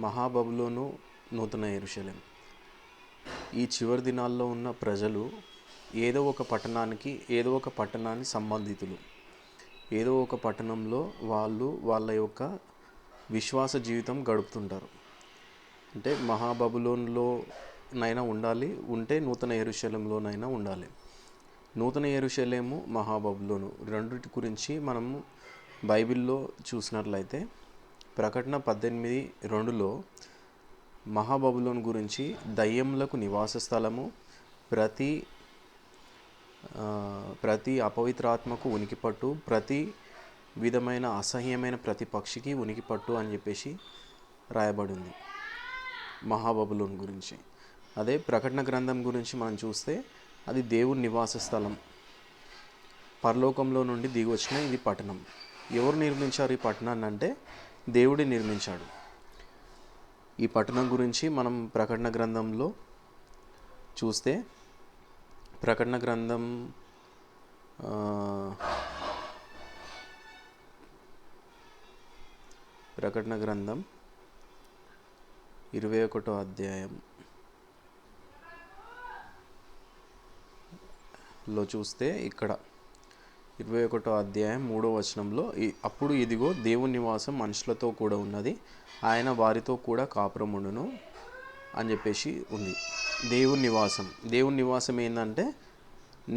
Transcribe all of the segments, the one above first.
మహాబబులోను, నూతన యెరూషలేము. ఈ చివరి దినాల్లో ఉన్న ప్రజలు ఏదో ఒక పట్టణాన్ని సంబంధితులు. ఏదో ఒక పట్టణంలో వాళ్ళు వాళ్ళ యొక్క విశ్వాస జీవితం గడుపుతుంటారు. అంటే మహాబబులోన్లోనైనా ఉండాలి, ఉంటే నూతన యెరూషలేములోనైనా ఉండాలి. నూతన యెరూషలేము, మహాబబులోను రెండిటి గురించి మనము బైబిల్లో చూసినట్లయితే ప్రకటన 18:2లో మహాబబులోను గురించి దయ్యములకు నివాస స్థలము, ప్రతి అపవిత్రాత్మకు ఉనికిపట్టు, ప్రతి విధమైన అసహ్యమైన ప్రతి పక్షికి ఉనికిపట్టు అని చెప్పేసి రాయబడింది మహాబబులోను గురించి. అదే ప్రకటన గ్రంథం గురించి మనం చూస్తే అది దేవుని నివాస స్థలం, పరలోకంలో నుండి దిగి వచ్చిన ఇది పట్టణం. ఎవరు నిర్మించారు ఈ పట్టణాన్ని అంటే దేవుడే నిర్మించాడు. ఈ పట్టణం గురించి మనం ప్రకటన గ్రంథంలో చూస్తే ప్రకటన గ్రంథం 21వ అధ్యాయంలో చూస్తే ఇక్కడ 21వ అధ్యాయం 3వ వచనంలో అప్పుడు ఇదిగో దేవుని నివాసం మనుషులతో కూడా ఉన్నది, ఆయన వారితో కూడా కాపురముండును అని చెప్పేసి ఉంది. దేవుని నివాసం ఏంటంటే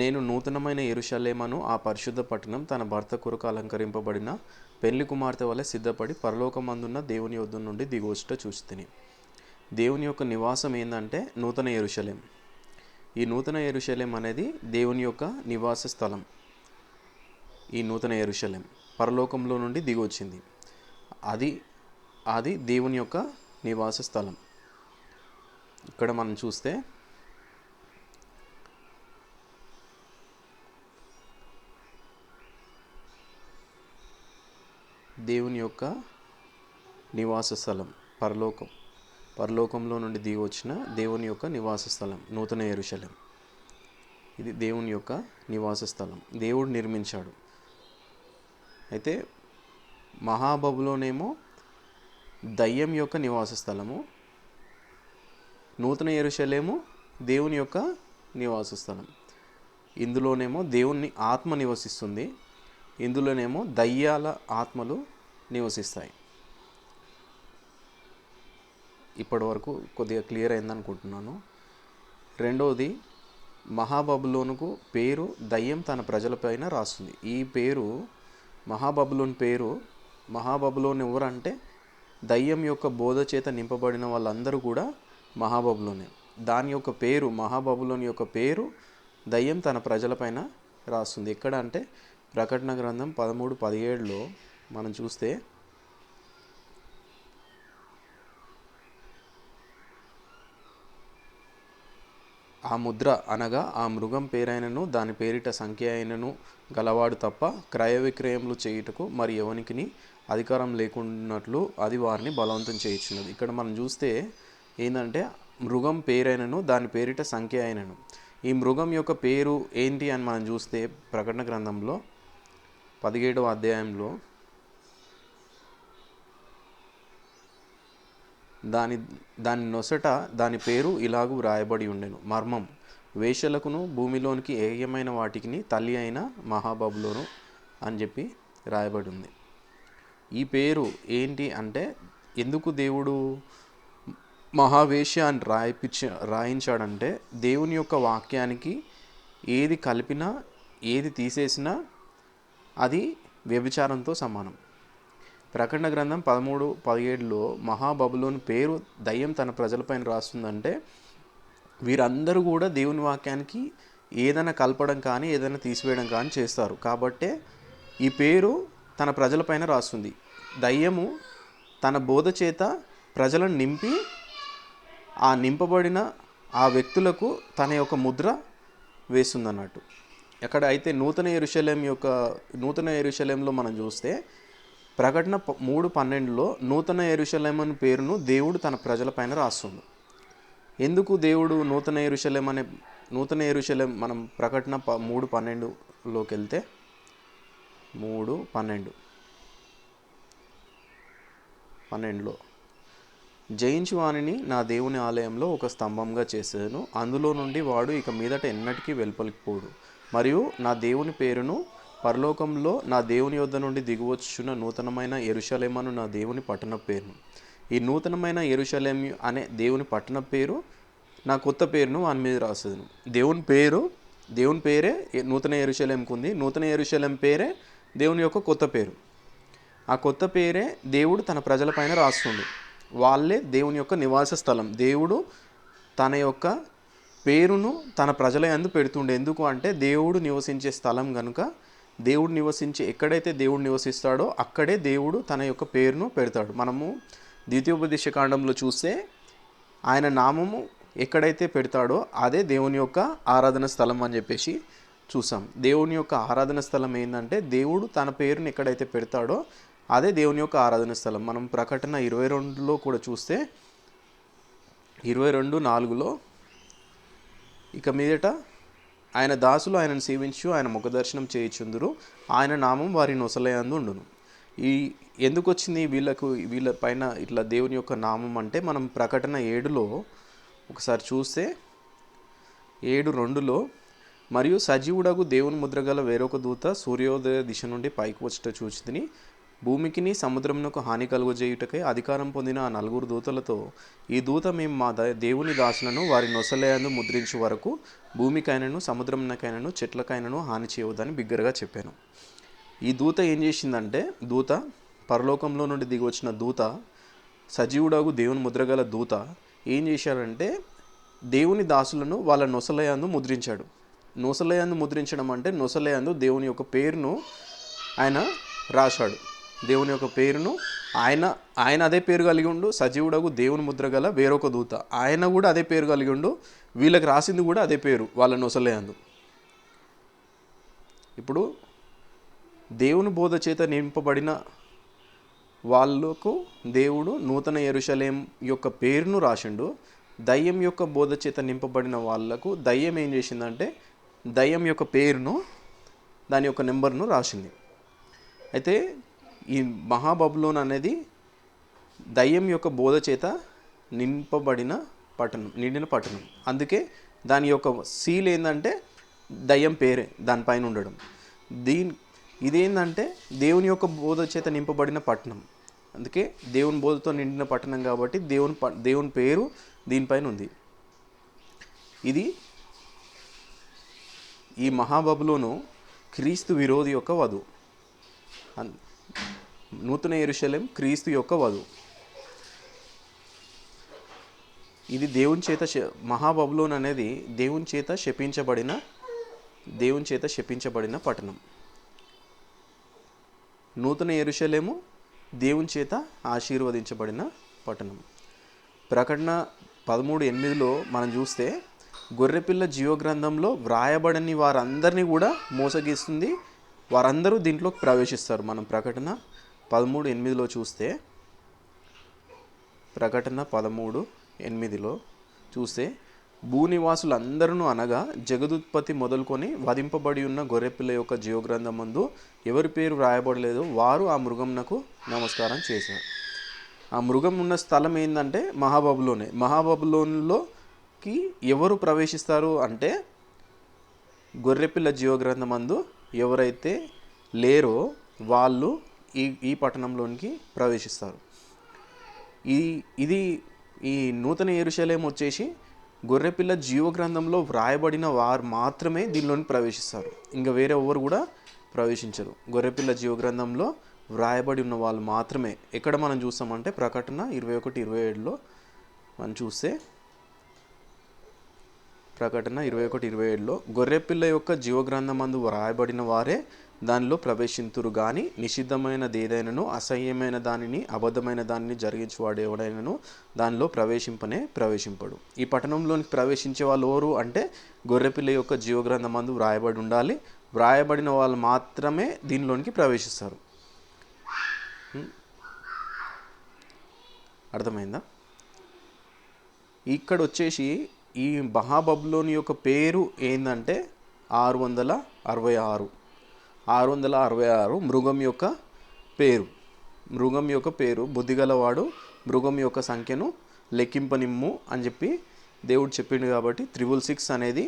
నేను నూతనమైన యెరూషలేమును, ఆ పరిశుద్ధ పట్టణం తన భర్త కొరకు అలంకరింపబడిన పెళ్లి కుమార్తె వలె సిద్ధపడి పరలోకమందున్న దేవుని యొద్ద నుండి దిగొచ్చుట చూస్తిని. దేవుని యొక్క నివాసం ఏంటంటే నూతన యెరూషలేం. ఈ నూతన యెరూషలేం అనేది దేవుని యొక్క నివాస స్థలం. ఈ నూతన యెరూషలేం పరలోకంలో నుండి దిగొచ్చింది. అది దేవుని యొక్క నివాస స్థలం. ఇక్కడ మనం చూస్తే దేవుని యొక్క నివాస స్థలం పరలోకంలో నుండి దిగి వచ్చిన దేవుని యొక్క నివాస స్థలం నూతన యెరూషలేం. ఇది దేవుని యొక్క నివాస స్థలం, దేవుడు నిర్మించాడు. అయితే మహాబబులోనేమో దయ్యం యొక్క నివాస స్థలము, నూతన యెరూషలేము దేవుని యొక్క నివాస స్థలం. ఇందులోనేమో దేవుని ఆత్మ నివసిస్తుంది, ఇందులోనేమో దయ్యాల ఆత్మలు నివసిస్తాయి. ఇప్పటి వరకు కొద్దిగా క్లియర్ అయిందనుకుంటున్నాను. రెండవది, మహాబబులోనుకు పేరు దయ్యం తన ప్రజలపైన రాస్తుంది. ఈ పేరు మహాబబులోను ఎవరంటే దయ్యం యొక్క బోధ చేత నింపబడిన వాళ్ళందరూ కూడా మహాబబులోనే. దాని యొక్క పేరు, మహాబబులోని యొక్క పేరు దయ్యం తన ప్రజలపైన రాస్తుంది. ఎక్కడ అంటే ప్రకటన గ్రంథం 13:17లో మనం చూస్తే ఆ ముద్ర అనగా ఆ మృగం పేరైనను దాని పేరిట సంఖ్య అయినను గలవాడు తప్ప క్రయ విక్రయములు చేయుటకు మరి ఎవనికిని అధికారం లేకున్నట్లు అది వారిని బలవంతం చేయుచున్నది. ఇక్కడ మనం చూస్తే ఏంటంటే మృగం పేరైనను దాని పేరిట సంఖ్య అయినను. ఈ మృగం యొక్క పేరు ఏంటి అని మనం చూస్తే ప్రకటన గ్రంథంలో 17వ అధ్యాయంలో దాని నొసట దాని పేరు ఇలాగూ వ్రాయబడి ఉండెను, మర్మం, వేశ్యలకును భూమిలోనికి ఏయమైన వాటికి తల్లి అయిన మహాబబులోను అని చెప్పి రాయబడి ఉంది. ఈ పేరు ఏంటి అంటే ఎందుకు దేవుడు మహావేశ్య అని రాయించాడంటే దేవుని యొక్క వాక్యానికి ఏది కలిపినా ఏది తీసేసినా అది వ్యభిచారంతో సమానం. ప్రకటన గ్రంథం 13:17లో మహాబబులోని పేరు దయ్యం తన ప్రజలపైన రాస్తుందంటే వీరందరూ కూడా దేవుని వాక్యానికి ఏదైనా కలపడం కానీ ఏదైనా తీసివేయడం కానీ చేస్తారు. కాబట్టే ఈ పేరు తన ప్రజలపైన రాస్తుంది. దయ్యము తన బోధ చేత ప్రజలను నింపి ఆ నింపబడిన ఆ వ్యక్తులకు తన యొక్క ముద్ర వేస్తుందన్నట్టు. ఎక్కడ అయితే నూతన యెరూషలేంలో మనం చూస్తే ప్రకటన 3:12లో నూతన యెరూషలేం అనే పేరును దేవుడు తన ప్రజలపైన రాస్తుంది. ఎందుకు దేవుడు నూతన యెరూషలేం మనం ప్రకటన 3:12లోకి వెళ్తే 3:12 12లో జయించు వానిని నా దేవుని ఆలయంలో ఒక స్తంభంగా చేసేదను, అందులో నుండి వాడు ఇక మీదట ఎన్నటికీ వెలుపలికిపోడు. మరియు నా దేవుని పేరును పరలోకంలో నా దేవుని యొద్ద నుండి దిగువచ్చున్న నూతనమైన యెరూషలేమను నా దేవుని పట్టణ పేరును. ఈ నూతనమైన యెరూషలేము అనే దేవుని పట్టణ పేరు నా కొత్త పేరును వాని మీద రాసేదను. దేవుని పేరే నూతన యెరూషలేముకు ఉంది. నూతన యెరూషలేం పేరే దేవుని యొక్క కొత్త పేరు. ఆ కొత్త పేరే దేవుడు తన ప్రజలపైన రాస్తుండు. వాళ్ళే దేవుని యొక్క నివాస స్థలం. దేవుడు తన యొక్క పేరును తన ప్రజల యందు పెడుతుండే. ఎందుకు అంటే దేవుడు నివసించే స్థలం కనుక, దేవుడు ఎక్కడైతే దేవుడు నివసిస్తాడో అక్కడే దేవుడు తన యొక్క పేరును పెడతాడు. మనము ద్వితీయోపదేశ కాండంలో చూస్తే ఆయన నామము ఎక్కడైతే పెడతాడో అదే దేవుని యొక్క ఆరాధన స్థలం అని చెప్పేసి చూసాం. దేవుని యొక్క ఆరాధన స్థలం ఏంటంటే దేవుడు తన పేరుని ఎక్కడైతే పెడతాడో అదే దేవుని యొక్క ఆరాధన స్థలం. మనం ప్రకటన 22లో కూడా చూస్తే 22:4 ఇక మీదట ఆయన దాసులు ఆయనను సేవించు ఆయన ముఖదర్శనం చేయుచుందురు, ఆయన నామం వారి నొసలయందు ఉండును. ఎందుకు వచ్చింది వీళ్ళ పైన ఇట్లా దేవుని యొక్క నామం అంటే, మనం ప్రకటన 7లో ఒకసారి చూస్తే 7:2 మరియు సజీవుడగు దేవుని ముద్రగల వేరొక దూత సూర్యోదయ దిశ నుండి పైకి వచ్చుట చూచితిని. భూమికిని సముద్రమునకు హాని కలుగజేయుటకై అధికారం పొందిన ఆ 4 దూతలతో, ఈ దూత మేము మా దేవుని దాసులను వారి నొసలయందు ముద్రించు వరకు భూమికైనను సముద్రమునకైనను చెట్లకైనను హాని చేయవద్దని బిగ్గరగా చెప్పాను. ఈ దూత ఏం చేసిందంటే, పరలోకంలో నుండి దిగి వచ్చిన దూత, సజీవుడగు దేవుని ముద్రగల దూత ఏం చేశాడంటే దేవుని దాసులను వాళ్ళ నొసలయందు ముద్రించాడు. నొసలయందు ముద్రించడం అంటే నొసలయందు దేవుని యొక్క పేరును ఆయన రాశాడు. దేవుని యొక్క పేరును ఆయన అదే పేరు కలిగి ఉండు. సజీవుడగు దేవుని ముద్రగల వేరొక దూత ఆయన కూడా అదే పేరు కలిగి ఉండు. వీళ్ళకి రాసింది కూడా అదే పేరు వాళ్ళ నొసలయందు. ఇప్పుడు దేవుని బోధ చేత నింపబడిన వాళ్ళకు దేవుడు నూతన యెరూషలేం యొక్క పేరును రాసిండు. దయ్యం యొక్క బోధ చేత నింపబడిన వాళ్ళకు దయ్యం ఏం చేసిందంటే దయ్యం యొక్క పేరును, దాని యొక్క నెంబర్ను రాసింది. అయితే ఈ మహాబబులోన్ అనేది దయ్యం యొక్క బోధ చేత నిండిన పట్టణం. అందుకే దాని యొక్క సీల్ ఏంటంటే దయ్యం పేరే దానిపైన ఉండడం. ఇదేంటంటే దేవుని యొక్క బోధ చేత నింపబడిన పట్టణం. అందుకే దేవుని బోధతో నిండిన పట్టణం కాబట్టి దేవుని పేరు దీనిపైన ఉంది. ఈ మహాబబులోను క్రీస్తు విరోధి యొక్క వధువు. నూతన యెరూషలేం క్రీస్తు యొక్క వధువు. ఇది దేవుని చేత మహాబబులోన్ అనేది దేవుని చేత శపించబడిన పట్టణం. నూతన యెరూషలేము దేవుని చేత ఆశీర్వదించబడిన పట్టణం. ప్రకటన 13:8లో మనం చూస్తే గొర్రెపిల్ల జీవగ్రంథంలో వ్రాయబడని వారందరినీ కూడా మోసగిస్తుంది. వారందరూ దీంట్లోకి ప్రవేశిస్తారు. మనం ప్రకటన 13:8లో చూస్తే, ప్రకటన 13:8లో చూస్తే భూనివాసులందరూ అనగా జగదుత్పత్తి మొదలుకొని వధింపబడి ఉన్న గొర్రెపిల్ల యొక్క జీవగ్రంథమందు ఎవరి పేరు వ్రాయబడలేదో వారు ఆ మృగంనకు నమస్కారం చేశారు. ఆ మృగం ఉన్న స్థలం ఏంటంటే మహాబబులోనే. మహాబబులోన్లోకి ఎవరు ప్రవేశిస్తారు అంటే గొర్రెపిల్ల జీవగ్రంథమందు ఎవరైతే లేరో వాళ్ళు ఈ పట్టణంలోనికి ప్రవేశిస్తారు. ఈ నూతన యెరూషలేం వచ్చేసి గొర్రెపిల్ల జీవగ్రంథంలో వ్రాయబడిన వారు మాత్రమే దీనిలోనికి ప్రవేశిస్తారు. ఇంకా వేరే ఎవరు కూడా ప్రవేశించరు. గొర్రెపిల్ల జీవగ్రంథంలో వ్రాయబడి ఉన్న వాళ్ళు మాత్రమే. ఎక్కడ మనం చూస్తామంటే ప్రకటన 21:27లో మనం చూస్తే, ప్రకటన 21:27లో గొర్రెపిల్ల యొక్క జీవగ్రంథమందు వ్రాయబడిన వారే దానిలో ప్రవేశింతురు గాని నిషిద్ధమైనది ఏదైనాను అసహ్యమైన దానిని అబద్ధమైన దానిని జరిగించేవాడు ఎవడైనాను దానిలో ప్రవేశింపడు. ఈ పట్టణంలోనికి ప్రవేశించే వాళ్ళు ఎవరు అంటే గొర్రెపిల్ల యొక్క జీవగ్రంథమందు వ్రాయబడి ఉండాలి. వ్రాయబడిన వాళ్ళు మాత్రమే దీనిలోనికి ప్రవేశిస్తారు. అర్థమైందా? ఇక్కడ వచ్చేసి ఈ మహాబబులోని యొక్క పేరు ఏంటంటే 666 మృగం యొక్క పేరు. బుద్ధిగలవాడు మృగం యొక్క సంఖ్యను లెక్కింపనిమ్ము అని చెప్పి దేవుడు చెప్పిండు. కాబట్టి 666 అనేది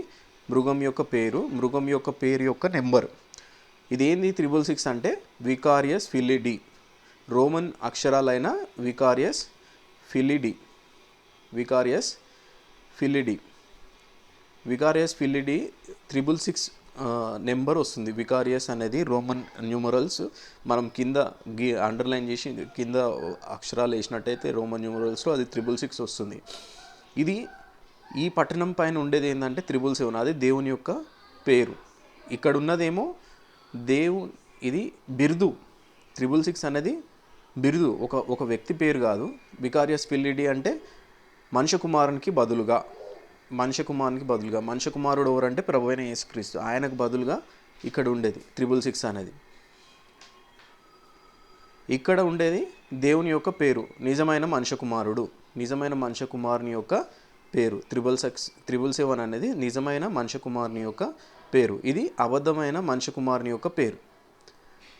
మృగం యొక్క పేరు, మృగం యొక్క పేరు యొక్క నెంబర్. ఇదేంది 666 అంటే వికారియస్ ఫిలిడి, రోమన్ అక్షరాలైన వికారియస్ ఫిలిడి. వికారియస్ ఫిలిడి 666 నెంబర్ వస్తుంది. వికారియస్ అనేది రోమన్ న్యూమరల్స్. మనం కింద అండర్లైన్ చేసి కింద అక్షరాలు వేసినట్టయితే రోమన్ న్యూమరల్స్లో అది 666 వస్తుంది. ఇది ఈ పట్టణం పైన ఉండేది ఏంటంటే 777, అది దేవుని యొక్క పేరు. ఇక్కడ ఉన్నదేమో ఇది బిరుదు. 666 అనేది బిరుదు, ఒక వ్యక్తి పేరు కాదు. వికారియస్ ఫిలిడి అంటే మనుష్య కుమారునికి బదులుగా, మనుష్య కుమారుడు ఎవరంటే ప్రభువైన యేసుక్రీస్తు, ఆయనకు బదులుగా ఇక్కడ ఉండేది 666 అనేది. ఇక్కడ ఉండేది దేవుని యొక్క పేరు, నిజమైన మనుష్య కుమారుని యొక్క పేరు. 777 అనేది నిజమైన మనుష్య కుమారుని యొక్క పేరు. ఇది అబద్ధమైన మనుష్య కుమారుని యొక్క పేరు.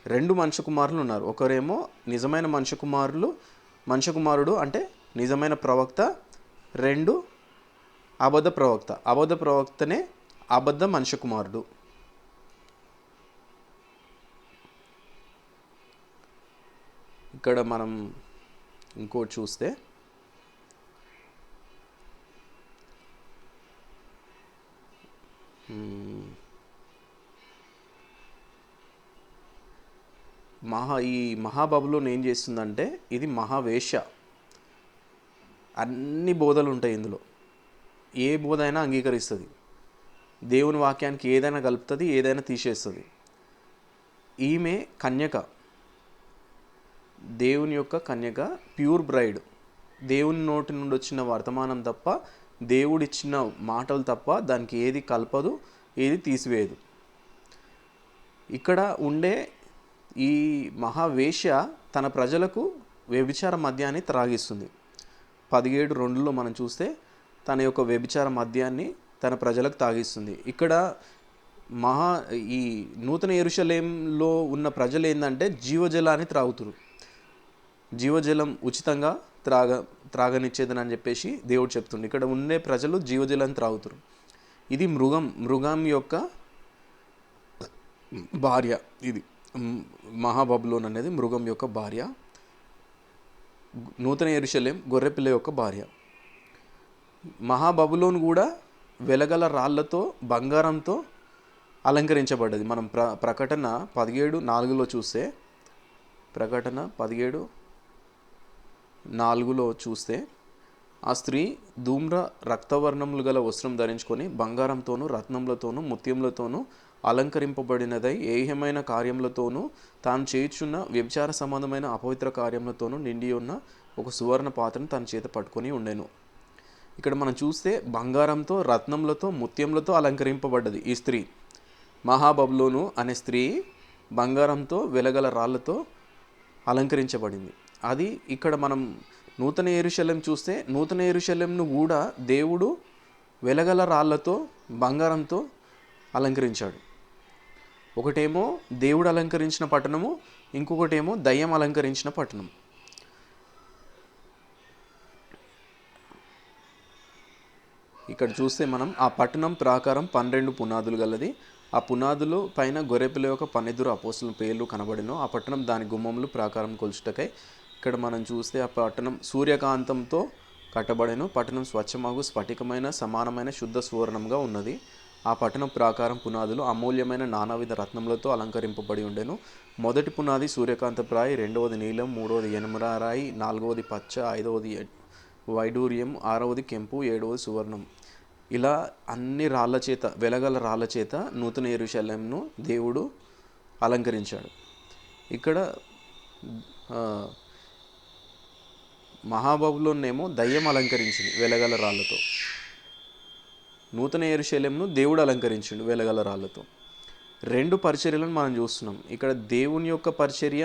2 మనుష్య కుమారులు ఉన్నారు. ఒకరేమో నిజమైన మనుష్య కుమారుడు అంటే నిజమైన ప్రవక్త, 2 అబద్ధ ప్రవక్తనే అబద్ధ మనుష్య కుమారుడు. ఇక్కడ మనం ఇంకోటి చూస్తే ఈ మహాబబులోన్ ఏం చేస్తుందంటే ఇది మహావేశ్య. అన్ని బోధలు ఉంటాయి ఇందులో, ఏ బోధ అయినా అంగీకరిస్తుంది, దేవుని వాక్యానికి ఏదైనా కలుపుతుంది, ఏదైనా తీసేస్తుంది. ఈమె కన్యక, దేవుని యొక్క కన్యక, ప్యూర్ బ్రైడ్. దేవుని నోటి నుండి వచ్చిన వర్తమానం తప్ప, దేవుడిచ్చిన మాటలు తప్ప దానికి ఏది కలపదు, ఏది తీసివేయదు. ఇక్కడ ఉండే ఈ మహావేశ్య తన ప్రజలకు వ్యభిచార మద్యాన్ని త్రాగిస్తుంది. 17:2 మనం చూస్తే తన యొక్క వ్యభిచార మద్యాన్ని తన ప్రజలకు తాగిస్తుంది. ఇక్కడ ఈ నూతన యెరూషలేములో ఉన్న ప్రజలు ఏంటంటే జీవజలాన్ని త్రాగుతురు. జీవజలం ఉచితంగా త్రాగనిచ్చేదని చెప్పేసి దేవుడు చెప్తుంది. ఇక్కడ ఉండే ప్రజలు జీవజలాన్ని త్రాగుతురు. ఇది మృగం యొక్క భార్య. ఇది మహాబబులోన్ అనేది మృగం యొక్క భార్య. నూతన యెరూషలేం గొర్రెపిల్ల యొక్క భార్య. మహాబబులోన్ కూడా వెలగల రాళ్లతో, బంగారంతో అలంకరించబడ్డది. మనం ప్రకటన 17:4 చూస్తే, ప్రకటన 17:4 చూస్తే ఆ స్త్రీ ధూమ్ర రక్తవర్ణములు గల వస్త్రం ధరించుకొని బంగారంతోనూ రత్నములతోనూ ముత్యములతోనూ అలంకరింపబడినదై ఏహ్యమైన కార్యములతోనూ తాను చేయుచున్న వ్యభిచార సంబంధమైన అపవిత్ర కార్యములతోనూ నిండి ఉన్న ఒక సువర్ణ పాత్రను తన చేత పట్టుకొని ఉండెను. ఇక్కడ మనం చూస్తే బంగారంతో, రత్నములతో, ముత్యములతో అలంకరింపబడ్డది ఈ స్త్రీ. మహాబబులోను అనే స్త్రీ బంగారంతో, వెలగల రాళ్లతో అలంకరించబడింది. అది ఇక్కడ మనం నూతన యెరూషలేం చూస్తే, నూతన యెరూషలేంను కూడా దేవుడు వెలగల రాళ్లతో, బంగారంతో అలంకరించాడు. ఒకటేమో దేవుడు అలంకరించిన పట్టణము, ఇంకొకటేమో దయ్యం అలంకరించిన పట్టణం. ఇక్కడ చూస్తే మనం ఆ పట్టణం ప్రాకారం 12 పునాదులు గలది. ఆ పునాదులు పైన గొర్రెపిల్ల యొక్క 12 అపోస్తుల పేర్లు కనబడిను. ఆ పట్టణం దాని గుమ్మములు ప్రాకారం కొలుచుటకై. ఇక్కడ మనం చూస్తే ఆ పట్టణం సూర్యకాంతంతో కట్టబడెను. పట్టణం స్వచ్ఛమగు స్ఫటికమైన సమానమైన శుద్ధ సువర్ణంగా ఉన్నది. ఆ పట్టణం ప్రాకారం పునాదులు అమూల్యమైన నానావిధ రత్నములతో అలంకరింపబడి ఉండెను. మొదటి పునాది సూర్యకాంతప్రాయి, రెండవది నీలం, మూడవది ఎనుమరాయి, నాలుగవది పచ్చ, ఐదవది వైడూర్యం, ఆరవది కెంపు, ఏడవది సువర్ణం. ఇలా అన్ని రాళ్ల చేత, వెలగల రాళ్ల చేత నూతన యెరూషలేమును దేవుడు అలంకరించాడు. ఇక్కడ మహాబబులోనేమో దయ్యం అలంకరించింది వెలగల రాళ్లతో. నూతన యెరూషలేమును దేవుడు అలంకరించిండు వెలగల రాళ్లతో. 2 పరిచర్యలను మనం చూస్తున్నాం. ఇక్కడ దేవుని యొక్క పరిచర్య,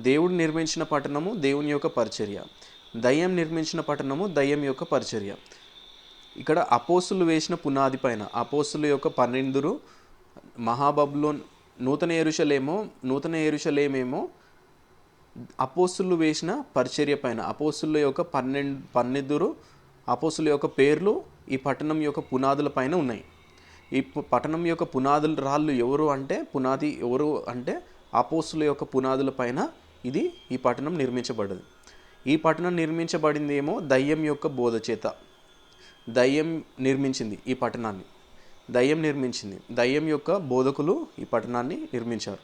దేవుడు నిర్మించిన పట్టణము, దేవుని యొక్క పరిచర్య. దయ్యం నిర్మించిన పట్టణము, దయ్యం యొక్క పరిచర్య. ఇక్కడ అపోస్తులు వేసిన పునాది పైన అపోస్తుల యొక్క 12 మహాబబులోన్, నూతన యెరూషలేమేమో అపోస్తులు వేసిన పరిచర్య పైన అపోస్తుల యొక్క పన్నెండుగురు అపోస్తుల యొక్క పేర్లు ఈ పట్టణం యొక్క పునాదుల పైన ఉన్నాయి. ఈ పట్టణం యొక్క పునాదుల రాళ్ళు పునాది ఎవరు అంటే అపోస్తుల యొక్క పునాదుల పైన ఈ పట్టణం నిర్మించబడ్డది. ఈ పట్టణం నిర్మించబడింది ఏమో దయ్యం యొక్క బోధ చేత. దయ్యం నిర్మించింది ఈ పట్టణాన్ని. దయ్యం యొక్క బోధకులు ఈ పట్టణాన్ని నిర్మించారు.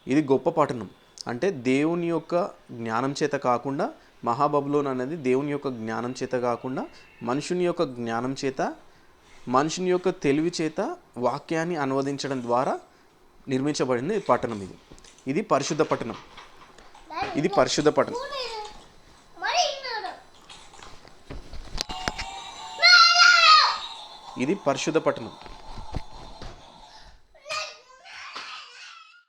ఇది గొప్ప పట్టణం. అంటే దేవుని యొక్క జ్ఞానం చేత కాకుండా, మహాబబులోన్ అనేది దేవుని యొక్క జ్ఞానం చేత కాకుండా మనుషుని యొక్క జ్ఞానం చేత, మనుషుని యొక్క తెలివి చేత వాక్యాన్ని అనువదించడం ద్వారా నిర్మించబడింది ఈ పట్టణం. ఇది పరిశుద్ధ పట్టణం. ఇది పరిశుద్ధ పట్టణం. ఇది పరిశుద్ధ పట్టణం.